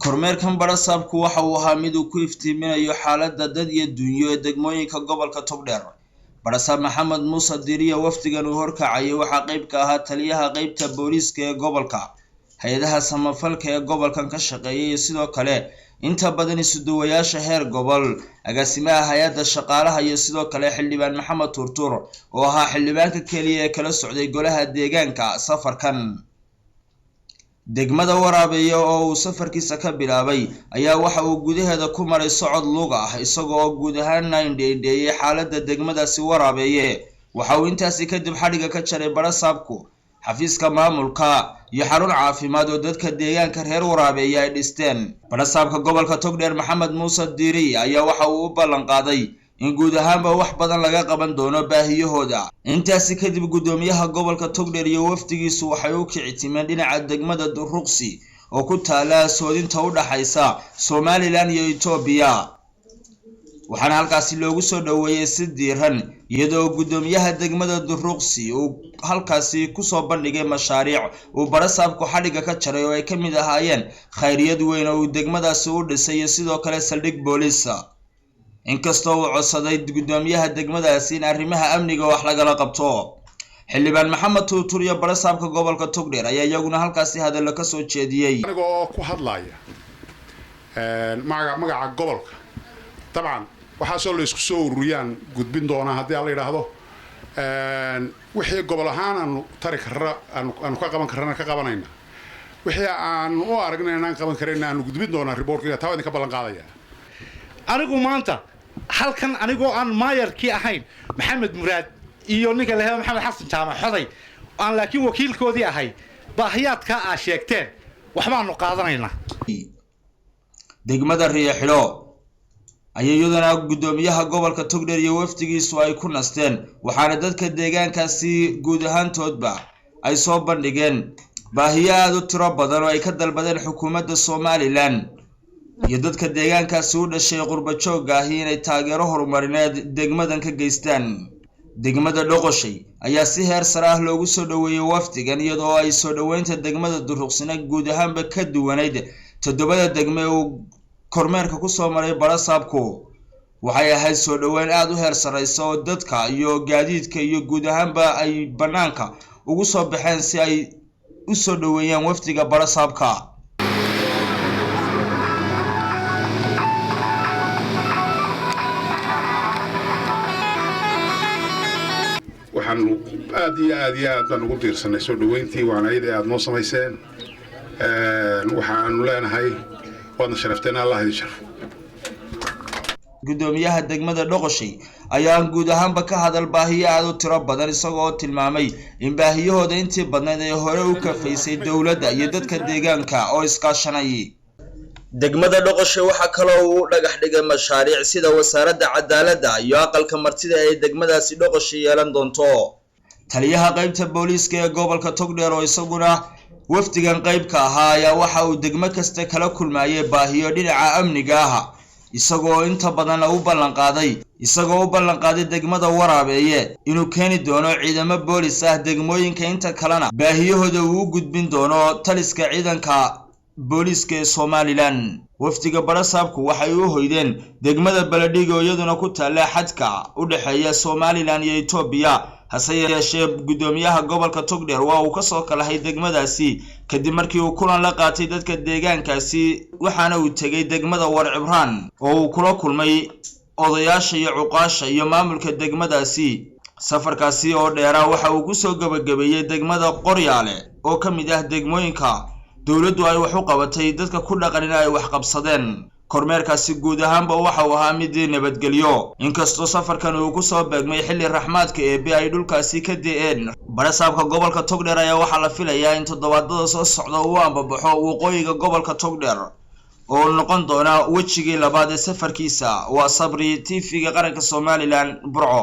kormeerkan badhasaabku waxa uu ahaa mid uu ku iftiiminayo xaaladda dad iyo dunyo ee degmooyinka gobolka Togdheer. Badhasaab Maxamed Muuse Diiriye wafdigan uu horkacayay waxaa qayb ka ahaa taliyaha qaybta booliiska ee gobolka, hay'adaha samafalka ee gobolkan ka shaqeeyay sidoo kale inta badan isuduwayaasha heer gobol, agaasimaha hay'adda shaqaalaha iyo sidoo kale xildhibaan Maxamed Turtur oo ahaa xildhibaanka kaliya ee kala socday golaha deegaanka safarkan. degmada Waraabeeye oo uu safarkiisa ka bilaabay ayaa waxa uu gudaheeda ku maray socod lug ah isagoo guud ahaan indheeyay xaaladda degmadaasi Waraabeeye. waxa uu intaasi kadib xadhiga ka jaray badhasaabku xafiiska maamulka iyo xarun caafimaad oo dadka deegaanka reer Waraabeeye ay dhisteen. badhasaabka gobolka Togdheer Maxamed Muuse Diiriye ayaa waxa uu u ballan qaaday in guud ahaanba wax badan laga qaban doono baahiyahooda. intaasi kadib gudoomiyaha gobolka Togdheer iyo wafdigiisu waxay u kicitimeen dhinaca degmada Duruqsi oo ku taala soodinta u dhaxaysa Somaliland iyo Ethiopia. waxaana halkaasi loogu soo dhaweeyay si diiran iyadoo gudoomiyaha degmada Duruqsi uu halkaasi ku soo bandhigay mashaariic uu badhasaabku xadhiga ka jaray oo ay ka mid ahaayeen khayriyad weyn oo degmadaasi u dhisay sidoo kale saldhig booliis. inkastoo uu codsaday gudoomiyaha degmadaasi in arrimaha amniga wax lagala qabto. xildhibaan Maxamed Turtur iyo badhasaabka gobolka Togdheer ayaa iyaguna halkaasi hadallo ka soo jeediyay. anigoo ku hadlaya magaca gobolka طبعا waxaa soo la isku soo ururiyaan gudbin doona hadii la yiraahdo wixii gobol ahaan aanu tari karra aanu ka qaban karana ka qabanayna wixii aan u aragnay inaan qaban karayna aanu gudbin doona reportkiga taa idin ka ballan qaadaya. anigu maanta halkan anigoo aan maayarkii ahayn maxamed muraad iyo ninka la yiraahdo maxamed xasan jaamac xoday aan laakiin wakiilkoodii ahay baahiyaadka aad sheegteen waxbaanu qaadanaynaa. degmada Riixilo ayayadana gudoomiyaha gobolka Togdheer iyo wafdigiisu ay ku nasteen waxaana dadka deegaankaasi guud ahaantoodba ay soo bandhigeen baahiyaad u tiro badan oo ay ka dalbadeen xukuumadda Somaliland iyo dadka deegaankaasi u dhashay qurba joog ah inay taageero horumarineed degmadan ka geystaan. degmada Dhoqoshay ayaa si heer sare ah loogu soo dhaweeyay wafdigan iyadoo ay soo dhaweynta degmada Duruqsina guud ahaanba ka duwanayd toddobada degme oo kormeerka ku soo maray badhasaabku. waxay ahayd soo dhaweyn aad u heer sareysa oo dadka iyo gaadiidka iyo guud ahaanba ay banaanka ugu soo baxeen si ay u soo dhaweeyaan wafdiga badhasaabka. waxaan aad iyo aad baan ugu diirsanay soo dhaweyntii waana aad noo samayseen waxaanu leenahay waadna sharafteen Allah idin sharfo. gudoomiyaha degmada Dhoqoshay ayaa guud ahaanba ka hadal baahiyo aad u tiro badan isagoo tilmaamay in baahiyahooda intii badneed ay hore u kafaysay dawladda iyo dadka deegaanka oo iskaashanayay. degmada Dhoqoshay waxa kale oo uu dhagax dhigay mashaariic sida wasaaradda cadaaladda iyo aqalka martida ee degmadaasi Dhoqoshay yeelan doonto. taliyaha qaybta booliiska ee gobolka Togdheer oo isaguna wafdigan qayb ka ahaa ayaa waxa uu degmo kasta kala kulmayay baahiyo dhinaca amniga ah isagoo inta badan u ballan qaaday degmada Waraabeeye inuu keeni doono ciidamo booliis ah degmooyinka inta kalena baahiyahooda uu gudbin doono taliska ciidanka booliiska ee Somaliland. wafdiga badhasaabku waxay u hoydeen degmada Baladhigo iyaduna ku taala xadka u dhaxeeya Somaliland iyo Ethiopia. hase yeeshee gudoomiyaha gobolka Togdheer waa uu ka soo kalahay degmadaasi kadib markii uu kulan la qaatay dadka deegaankaasi waxaana uu tagay degmada Warcibraan oo uu kula kulmay odayaasha iyo cuqaasha iyo maamulka degmadaasi. safarkaasi oo dheeraa waxa uu ku soo gabagabeeyay degmada Qoryaale oo ka mid ah degmooyinka dawladdu ay wax u qabatay dadka ku dhaqan in ay wax qabsadeen. kormeerkaasi guud ahaanba waxa uu ahaa mid nabadgelyo inkastoo safarkan uu ku soo beegmay xilli raxmaadka ee ay dhulkaasi ka de'een. badhasaabka gobolka Togdheer ayaa waxa la filayaa in toddobaadada soo socda uu ambabaxo waqooyiga gobolka Togdheer oo noqon doona wajigii labaad ee safarkiisa. waa Sabri TV-ga qaranka Somaliland Burco.